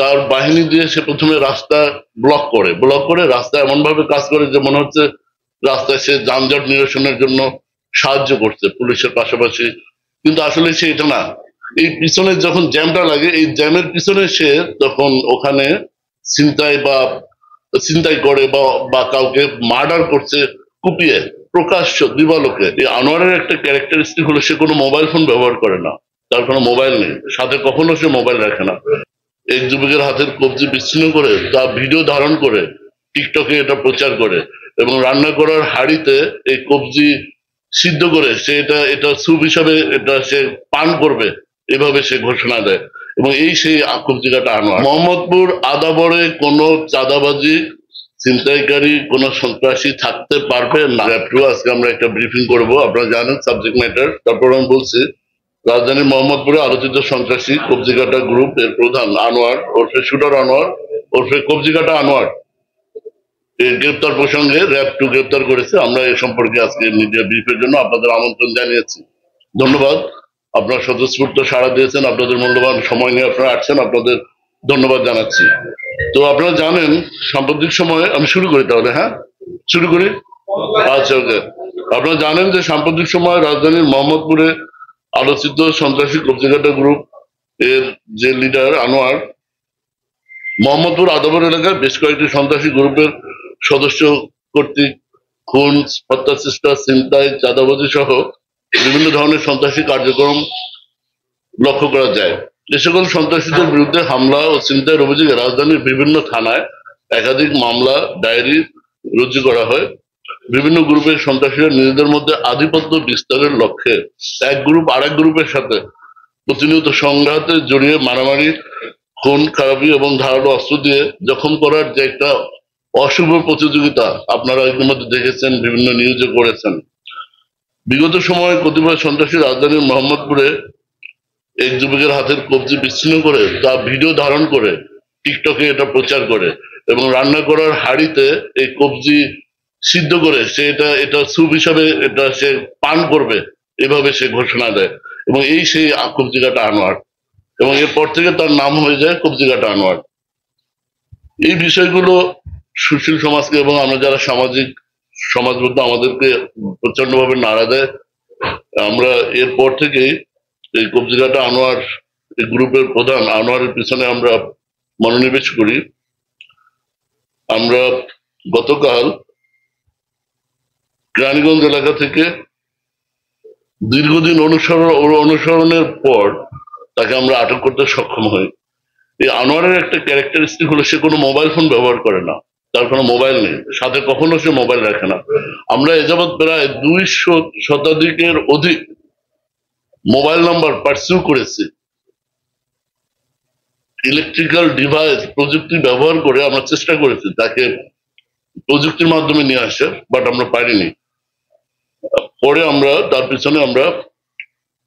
তার বাহিনী দিয়ে সে প্রথমে রাস্তা ব্লক করে রাস্তা এমন ভাবে কাজ করে যে মনে হচ্ছে রাস্তায় সে যানজট নিরসনের জন্য সাহায্য করছে পুলিশের পাশাপাশি, কিন্তু আসলে সে এটা না। এই পিছনে যখন জ্যামটা লাগে, এই জ্যামের পিছনে সে তখন ওখানে ছিনতাই করে বা কাউকে মার্ডার করছে কুপিয়ে, প্রকাশ্য দিবালোকে। এই আনোয়ারের একটা ক্যারেক্টারিস্টিক হলো সে কোনো মোবাইল ফোন ব্যবহার করে না, তার কোনো মোবাইল নেই, সাথে কখনো সে মোবাইল রাখে না। এক যুবকের হাতের কবজি বিচ্ছিন্ন করে তা ভিডিও ধারণ করে টিকটকে এটা প্রচার করে, এবং রান্না করার হাঁড়িতে এই কবজি সিদ্ধ করে সে এটা স্যুপ হিসাবে এটা সে পান করবে, এভাবে সে ঘোষণা দেয়। এবং এই সেই কবজি কাটা আনোয়ার। মোহাম্মদপুর আদাবরে কোনো চাঁদাবাজি, ছিনতাইকারী, কোন সন্ত্রাসী থাকতে পারবে না। আজকে আমরা একটা ব্রিফিং করব, আপনারা জানেন সাবজেক্ট ম্যাটার। তারপর আমি বলছি, রাজধানীর মোহাম্মদপুরে আলোচিত সন্ত্রাসী কবজিকাটা গ্রুপ এর প্রধান আনোয়ার ওরফে শুটার আনোয়ার ওরফে কবজিকাটা আনোয়ার এর গ্রেপ্তার প্রসঙ্গে র‍্যাব 2 গ্রেপ্তার করেছে। আমরা এ সম্পর্কে আজকে মিডিয়া ব্রিফের জন্য আপনাদের আমন্ত্রণ জানিয়েছি। ধন্যবাদ, আপনারা স্বতঃস্ফূর্ত সাড়া দিয়েছেন, আপনাদের মূল্যবান সময় নিয়ে আপনারা আসছেন, আপনাদের ধন্যবাদ জানাচ্ছি। তো আপনারা জানেন সাম্প্রতিক সময়ে, আমি শুরু করি তাহলে, হ্যাঁ শুরু করি, আচ্ছা ওকে। আপনারা জানেন যে সাম্প্রতিক সময়ে রাজধানীর মোহাম্মদপুরে আলোচিত সন্ত্রাসী কবজিকাটা গ্রুপ এর যে লিডার আনোয়ার মোহাম্মদপুর আদাবর এলাকায় বেশ কয়েকটি সন্ত্রাসী গ্রুপের সদস্য কর্তৃক খুন, হত্যা চেষ্টা, ছিনতাই, চাঁদাবাজি সহ বিভিন্ন ধরনের সন্ত্রাসী কার্যক্রম লক্ষ্য করা যায়। এ সকল সন্ত্রাসীদের বিরুদ্ধে হামলা ও ছিনতাইয়ের অভিযোগে রাজধানীর বিভিন্ন থানায় একাধিক মামলা ডায়েরি রুজু করা হয়। বিভিন্ন গ্রুপের সন্ত্রাসীরা নিজেদের মধ্যে আধিপত্য বিস্তারের লক্ষ্যে এক গ্রুপ আরেক গ্রুপের সাথে প্রতিনিয়ত সংঘাতে জড়িয়ে মারামারি, খুন খারাপি এবং ধারালো অস্ত্র দিয়ে জখম করার যে একটা অশুভ প্রতিযোগিতা আপনারা ইতিমধ্যে দেখেছেন, বিভিন্ন নিউজে করেছেন। বিগত সময়ে কতিপয় সন্ত্রাসী রাজধানীর মোহাম্মদপুরে এক যুবকের হাতের কবজি বিচ্ছিন্ন করে তা ভিডিও ধারণ করে টিকটকে এটা প্রচার করে, এবং রান্না করার হাঁড়িতে এই কবজি সিদ্ধ করে সে এটা স্যুপ হিসাবে এটা সে পান করবে, এভাবে সে ঘোষণা দেয়। এবং এই সেই কবজিকাটা আনোয়ার, এবং এরপর থেকে তার নাম হয়ে যায় কবজিকাটা আনোয়ার। এই বিষয়গুলো সুশীল সমাজকে এবং আমরা যারা সমাজবদ্ধ আমাদেরকে প্রচন্ড ভাবে নাড়া দেয়। আমরা এরপর থেকেই এই কবজিকাটা আনোয়ার এই গ্রুপের প্রধান আনোয়ারের পিছনে আমরা মনোনিবেশ করি। আমরা গতকাল কেরানীগঞ্জ এলাকা থেকে দীর্ঘদিন অনুসরণের পর তাকে আমরা আটক করতে সক্ষম হই। এই আনোয়ারের একটা ক্যারেক্টারিস্টিক হলো সে কোনো মোবাইল ফোন ব্যবহার করে না, তার কোনো মোবাইল নেই, সাথে কখনো সে মোবাইল রাখে না। আমরা এ যাবৎ প্রায় 200 শতাধিকের অধিক মোবাইল নাম্বার পার্সিউ করেছি। ইলেকট্রিক্যাল ডিভাইস, প্রযুক্তি ব্যবহার করে আমরা চেষ্টা করেছি তাকে প্রযুক্তির মাধ্যমে নিয়ে আসে, বাট আমরা পারিনি। পরে আমরা তার পিছনে আমরা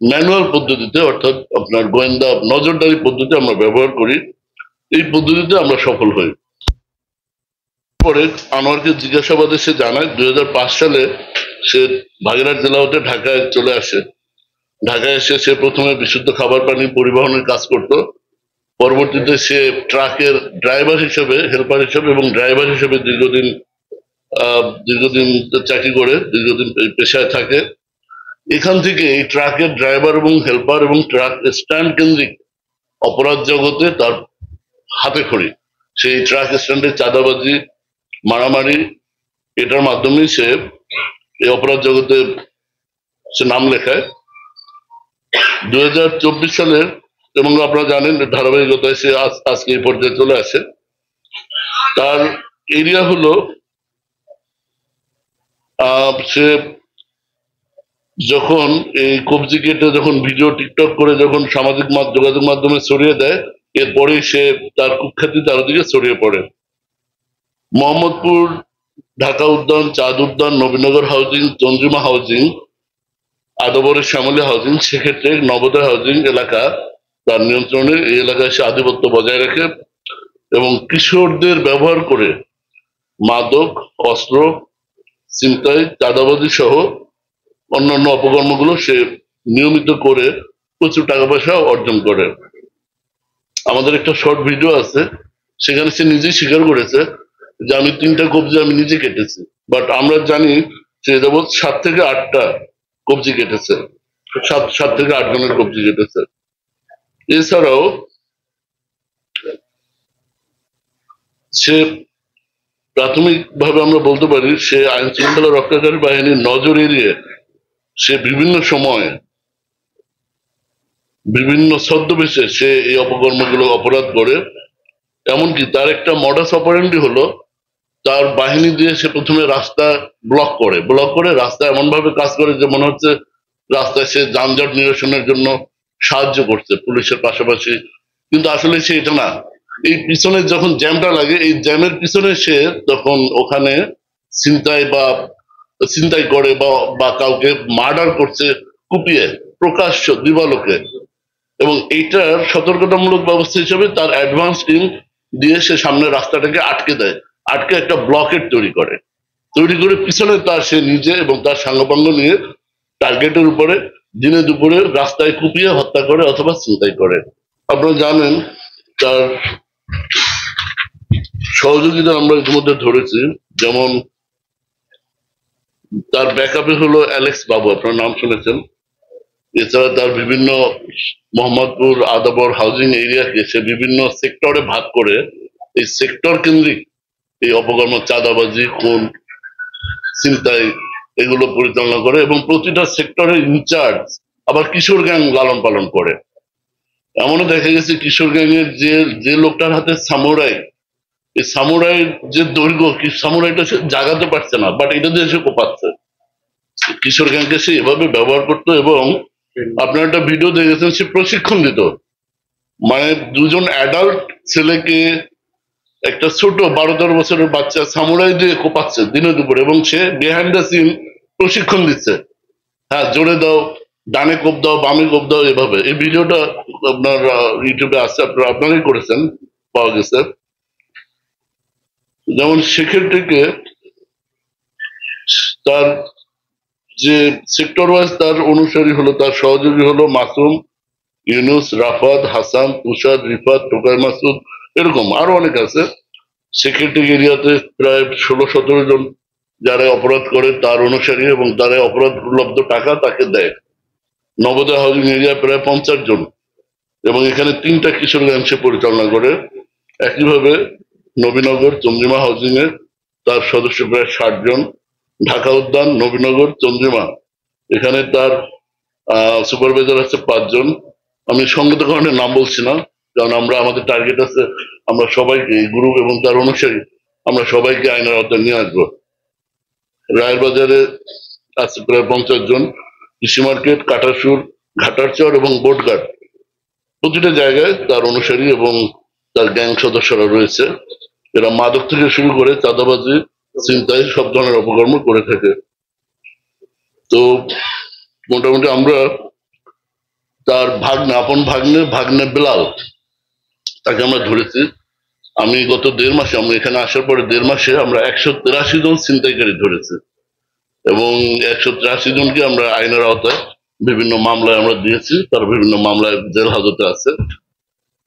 ম্যানুয়াল পদ্ধতিতে, অর্থাৎ আপনার গোয়েন্দা নজরদারি পদ্ধতি আমরা ব্যবহার করি। এই পদ্ধতিতে আমরা সফল হই। পরে আনোয়ারকে জিজ্ঞাসাবাদে সে জানায় 2005 সালে সে বাগেরহাট জেলা হতে ঢাকায় চলে আসে। ঢাকায় এসে সে প্রথমে বিশুদ্ধ খাবার পানি পরিবহনের কাজ করত। পরবর্তীতে সে ট্রাকের ড্রাইভার হিসেবে, হেল্পার হিসেবে এবং ড্রাইভার হিসেবে দীর্ঘদিন চাকরি করে, দীর্ঘদিন পেশায় থাকে। এখান থেকে এই ট্রাকের ড্রাইভার এবং হেল্পার এবং ট্রাক স্ট্যান্ড কেন্দ্রিক অপরাধ জগতে তার হাতে খড়ি। সেই ট্রাক স্ট্যান্ডে চাঁদাবাজি, মারামারি, এটার মাধ্যমে সে এই অপরাধ জগতে সে নাম লেখায়। 2024 সালের, এবং আপনারা জানেন ধারাবাহিকতায় সে আজকে এই পর্যায়ে চলে আসে। তার এরিয়া হলো সে যখন এই কবজি কেটে যখন ভিডিও টিকটক করে যখন সামাজিক যোগাযোগ মাধ্যমে ছড়িয়ে দেয়, এরপরেই সে তার কুখ্যাতি চারদিকে ছড়িয়ে পড়ে। মোহাম্মদপুর, ঢাকা উদ্যান, চাঁদ উদ্যান, নবীনগর হাউজিং, চন্দ্রিমা হাউজিং, আদাবরের শ্যামলী হাউজিং, সেক্ষেত্রে নবোদয় হাউজিং এলাকা তার নিয়ন্ত্রণে। এই এলাকায় সে আধিপত্য বজায় রাখে এবং কিশোরদের ব্যবহার করে মাদক, অস্ত্র, ছিনতাই, চাঁদাবাজি সহ অন্যান্য অপকর্মগুলো সে নিয়মিত করে প্রচুর টাকা পয়সা অর্জন করে। আমাদের একটা শর্ট ভিডিও আছে, সেখানে সে নিজেই স্বীকার করেছে যে আমি 3টা কবজি আমি নিজে কেটেছি। বাট আমরা জানি সে যাবৎ 7 থেকে 8টা কবজি কেটেছে, 7 থেকে 8 জনের কবজি কেটেছে। এছাড়াও সে প্রাথমিকভাবে আমরা বলতে পারি সে আইন শৃঙ্খলা রক্ষাকারী বাহিনীর নজর এড়িয়ে সে বিভিন্ন সময়ে বিভিন্ন ছদ্মবেশে সে এই অপকর্মগুলো অপরাধ করে। এমনকি তার একটা মডাস অপারেন্ডি হলো তার বাহিনী দিয়ে সে প্রথমে রাস্তা ব্লক করে রাস্তা এমন ভাবে কাজ করে যে মনে হচ্ছে রাস্তায় সে যানজট নিরসনের জন্য সাহায্য করছে পুলিশের পাশাপাশি, কিন্তু আসলে সে এটা না। এই পিছনে যখন জ্যামটা লাগে, এই জ্যামের পিছনে সে তখন ওখানে ছিনতাই করে বা কাউকে মার্ডার করছে কুপিয়ে, প্রকাশ্য দিবালোকে। এবং এইটার সতর্কতামূলক ব্যবস্থা হিসেবে তার অ্যাডভান্স টিম দিয়ে সে সামনে রাস্তাটাকে আটকে দেয়, আটকে একটা ব্লকেট তৈরি করে পিছনে তার সে নিজে এবং তার সাঙ্গপাঙ্গ নিয়ে টার্গেটের উপরে দিনে দুপুরে রাস্তায় কুপিয়ে হত্যা করে অথবা ছিনতাই করে। আপনারা জানেন তার সহযোগিতা আমরা ইতিমধ্যে ধরেছি, যেমন তার ব্যাকআপে হলো অ্যালেক্স বাবু, আপনার নাম শুনেছেন। এছাড়া তার বিভিন্ন মোহাম্মদপুর আদাবর হাউজিং এরিয়াকে সে বিভিন্ন সেক্টরে ভাগ করে এই সেক্টর কেন্দ্রিক এই অপকর্ম, চাঁদাবাজি, খুন, ছিনতাই এগুলো পরিচালনা করে এবং প্রতিটা সেক্টরের ইনচার্জ আবার কিশোর গ্যাং লালন পালন করে। এমনও দেখা গেছে কিশোর গ্যাংয়ের যে লোকটার হাতে সামুরাই, এই সামুরাইয়ের যে দৈর্ঘ্য, সামুরাইটা সে জাগাতে পারছে না, বাট এটা দিয়ে সে কোপাচ্ছে। কিশোর গ্যাংকে সে এভাবে ব্যবহার করতো এবং আপনার একটা ভিডিও দেখেছেন সে প্রশিক্ষণ দিত, মানে 2জন অ্যাডাল্ট ছেলেকে একটা ছোট 12-13 বছরের বাচ্চা সামুরাই দিয়ে কোপাচ্ছে দিনে দুপুরে, এবং সে বিহাইন্ড দ্য সিন প্রশিক্ষণ দিচ্ছে। হ্যাঁ, জোরে দাও, ডানে কোপ দাও, বামে কোপ দাও, এভাবে। এই ভিডিওটা আপনার ইউটিউবে আছে, আপনারাই করেছেন, পাওয়া গেছে। যেমন সেক্ষেত্রে তার যে সেক্টর ওয়াইজ তার অনুসারী হলো, তার সহযোগী হলো মাসুম, ইউনুস, রাফাত, হাসান, তুষার, রিফাত, টোকাই মাসুদ, এরকম আরো অনেক আছে। সেক্রেটারি এরিয়াতে প্রায় 16-17 জন যারা অপরাধ করে তার অনুসারী এবং তারা অপরাধ উপলব্ধ টাকা তাকে দেয়। নবোদয় হাউজিং এরিয়া প্রায় 50 জন, এবং এখানে 3টা কিশোর গ্যাং সে পরিচালনা করে। একইভাবে নবীনগর চন্দ্রিমা হাউজিং এ তার সদস্য প্রায় 60 জন। ঢাকা উদ্যান, নবীনগর, চন্দ্রিমা, এখানে তার সুপারভাইজার আছে 5 জন। আমি সঙ্গত কারণে নাম বলছি না, কারণ আমাদের টার্গেট আছে আমরা সবাইকে, এই গ্রুপ এবং তার অনুসারী, আমরা সবাইকে আইনের আওতায় নিয়ে আসবো। রায়ের বাজারে আছে প্রায় 50 জন। কৃষি মার্কেট, কাটারসুর, ঘাটারচর এবং বোটঘাট, প্রতিটা জায়গায় তার অনুসারী এবং তার গ্যাং সদস্যরা রয়েছে। এরা মাদক থেকে শুরু করে চাঁদাবাজি, ছিনতাই, সব ধরনের অপকর্ম করে থাকে। তো মোটামুটি আমরা তার আপন ভাগ্নে বেলাল, তাকে আমরা ধরেছি। আমি গত 1.5 মাসে, আমরা এখানে আসার পরে 1.5 মাসে আমরা 183 জন ছিনতাইকারী ধরেছি, এবং 183 জনকে আমরা আইনের আওতায় বিভিন্ন মামলায় আমরা দিয়েছি, তারা বিভিন্ন মামলায় জেল হাজতে আছে।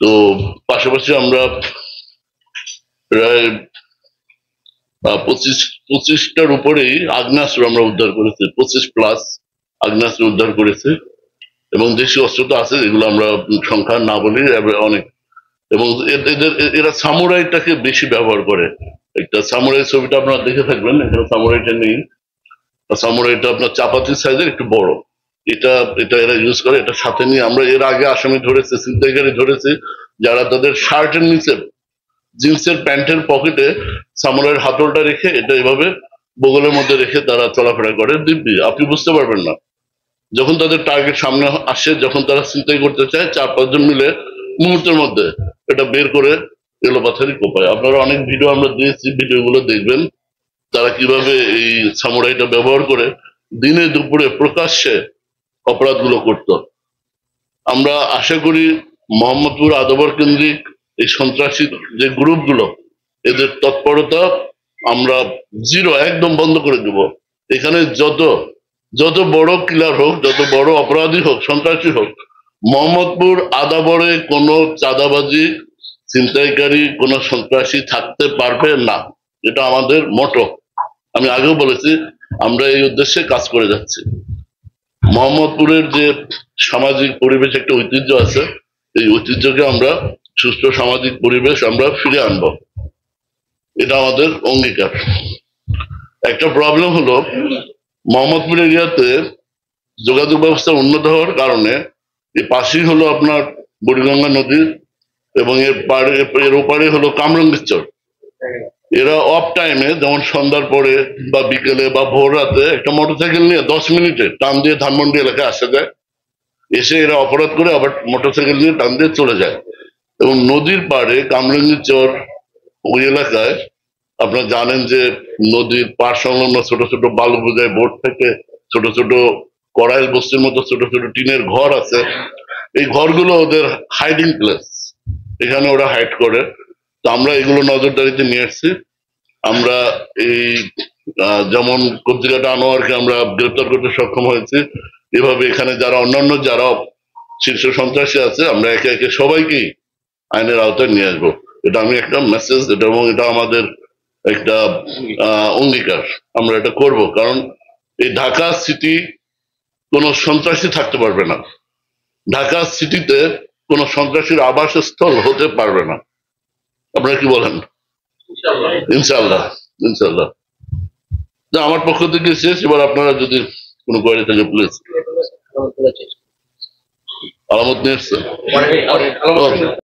তো পাশাপাশি আমরা প্রায় 25টার উপরেই আগ্নেয়াস্ত্র আমরা উদ্ধার করেছি, 25+ আগ্নেয়াস্ত্র উদ্ধার করেছি, এবং দেশীয় অস্ত্র তো আছে, এগুলো আমরা সংখ্যা না বলি অনেক। এবং এরা সামুরাইটাকে বেশি ব্যবহার করে। একটা সামুরাই ছবিটা আপনারা দেখে থাকবেন, এখানে সামুরাইটা নেই। সামুরাইটা আপনার চাপাতি সাইজের, একটু বড়। এটা এটা এরা ইউজ করে। এটা সাথে নিয়ে আমরা এর আগে আসামি ধরেছি, ছিনতাইকারী ধরেছি, যারা তাদের শার্টের নিচে, জিন্সের প্যান্টের পকেটে সামুরাইয়ের হাতলটা রেখে এটা এভাবে বগলের মধ্যে রেখে তারা চলাফেরা করে। দিব্যি আপনি বুঝতে পারবেন না, যখন তাদের টার্গেট সামনে আসে, যখন তারা ছিনতাই করতে চায়, 4-5 জন মিলে মুহূর্তের মধ্যে এটা বের করে এলোপাথারি কোপায়। আপনারা অনেক ভিডিও আমরা দিয়েছি, ভিডিওগুলো দেখবেন তারা কিভাবে এই সামুরাইটা ব্যবহার করে দিনে দুপুরে প্রকাশ্যে অপরাধগুলো করত। আমরা আশা করি মোহাম্মদপুর আদাবর কেন্দ্রিক এই সন্ত্রাসী যে গ্রুপগুলো, এদের তৎপরতা আমরা একদম বন্ধ করে দেব। এখানে যত বড় কিলার হোক, যত বড় অপরাধী হোক, সন্ত্রাসী হোক, মোহাম্মদপুর আদাবরে কোনো চাঁদাবাজি, ছিনতাইকারী, কোনো সন্ত্রাসী থাকতে পারবে না, এটা আমাদের মোটো। আমি আগেও বলেছি আমরা এই উদ্দেশ্যে কাজ করে যাচ্ছি। মোহাম্মদপুরের যে সামাজিক পরিবেশ একটা ঐতিহ্য আছে, এই ঐতিহ্যকে আমরা সুস্থ সামাজিক পরিবেশ আমরা ফিরে আনবো, এটা আমাদের অঙ্গীকার। একটা প্রবলেম হলো মোহাম্মদপুর এরিয়াতে যোগাযোগ ব্যবস্থা উন্নত হওয়ার কারণে এই পাশেই হলো আপনার বুড়িগঙ্গা নদী এবং এর ওপারে হলো কামরাঙ্গীর চর। এরা অফ টাইমে যেমন সন্ধ্যার পরে বা বিকেলে বা ভোর রাতে একটা মোটরসাইকেল নিয়ে 10 মিনিটে টান দিয়ে ধানমন্ডি এলাকায় আসা যায়, এসে এরা অপরাধ করে আবার মোটরসাইকেল নিয়ে টান দিয়ে চলে যায়। এবং নদীর পাড়ে কামরাঙ্গীর চর ওই এলাকায় আপনারা জানেন যে নদীর পাড় সংলগ্ন ছোট ছোট বালু বোঝাই বোট থেকে ছোট ছোট কড়াইল বস্তির মতো ছোট ছোট টিনের ঘর আছে। এই ঘরগুলো ওদের হাইডিং প্লেস, এখানে ওরা হাইড করে। তো আমরা এগুলো নজরদারিতে নিয়ে এসেছি। আমরা এই যেমন কবজিঘাটা আনোয়ারকে আমরা গ্রেপ্তার করতে সক্ষম হয়েছি, এভাবে এখানে যারা অন্যান্য যারা শীর্ষ সন্ত্রাসী আছে আমরা একে একে সবাইকেই আইনের আওতায় নিয়ে আসবো। এটা আমি একটা মেসেজ, এটা এবং এটা আমাদের একটা অঙ্গীকার, আমরা এটা করব। কারণ এই ঢাকা সিটি কোনো সন্ত্রাসী থাকতে পারবে না, ঢাকা সিটিতে কোনো সন্ত্রাসীর আবাসস্থল হতে পারবে না। আপনারা কি বলেন? ইনশাল্লাহ, ইনশাল্লাহ। আমার পক্ষ থেকে শেষ। এবার আপনারা যদি কোনো কোয়ারি থাকে প্লিজ। আলামত নিয়ে এসছেন?